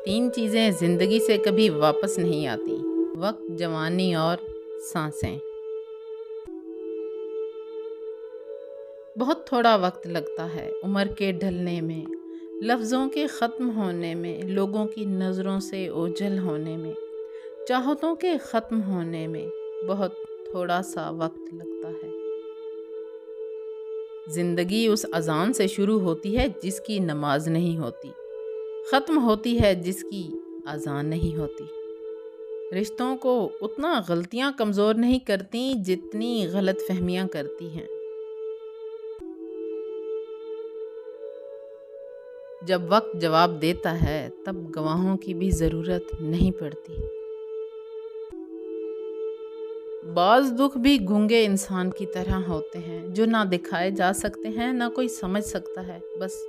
تین چیزیں زندگی سے کبھی واپس نہیں آتی: وقت، جوانی اور سانسیں۔ بہت تھوڑا وقت لگتا ہے عمر کے ڈھلنے میں، لفظوں کے ختم ہونے میں، لوگوں کی نظروں سے اوجھل ہونے میں، چاہتوں کے ختم ہونے میں بہت تھوڑا سا وقت لگتا ہے۔ زندگی اس اذان سے شروع ہوتی ہے جس کی نماز نہیں ہوتی، ختم ہوتی ہے جس کی اذان نہیں ہوتی۔ رشتوں کو اتنا غلطیاں کمزور نہیں کرتی جتنی غلط فہمیاں کرتی ہیں۔ جب وقت جواب دیتا ہے تب گواہوں کی بھی ضرورت نہیں پڑتی۔ بعض دکھ بھی گونگے انسان کی طرح ہوتے ہیں، جو نہ دکھائے جا سکتے ہیں، نہ کوئی سمجھ سکتا ہے، بس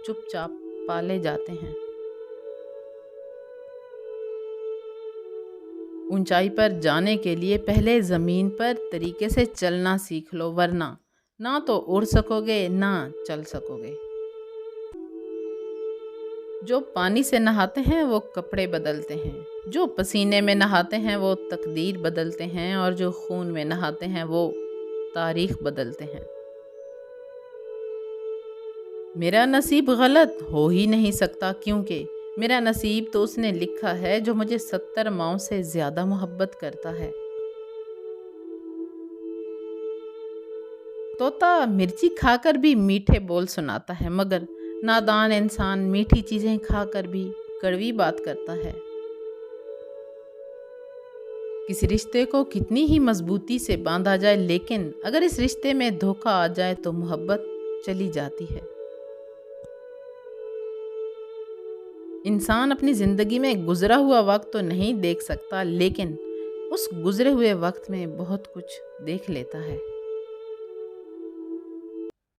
چپ چاپ پالے جاتے ہیں۔ اونچائی پر جانے کے لیے پہلے زمین پر طریقے سے چلنا سیکھ لو، ورنہ نہ تو اڑ سکو گے نہ چل سکو گے۔ جو پانی سے نہاتے ہیں وہ کپڑے بدلتے ہیں، جو پسینے میں نہاتے ہیں وہ تقدیر بدلتے ہیں، اور جو خون میں نہاتے ہیں وہ تاریخ بدلتے ہیں۔ میرا نصیب غلط ہو ہی نہیں سکتا، کیونکہ میرا نصیب تو اس نے لکھا ہے جو مجھے 70 ماؤں سے زیادہ محبت کرتا ہے۔ طوطا مرچی کھا کر بھی میٹھے بول سناتا ہے، مگر نادان انسان میٹھی چیزیں کھا کر بھی کڑوی بات کرتا ہے۔ کسی رشتے کو کتنی ہی مضبوطی سے باندھا جائے، لیکن اگر اس رشتے میں دھوکہ آ جائے تو محبت چلی جاتی ہے۔ انسان اپنی زندگی میں گزرا ہوا وقت تو نہیں دیکھ سکتا، لیکن اس گزرے ہوئے وقت میں بہت کچھ دیکھ لیتا ہے۔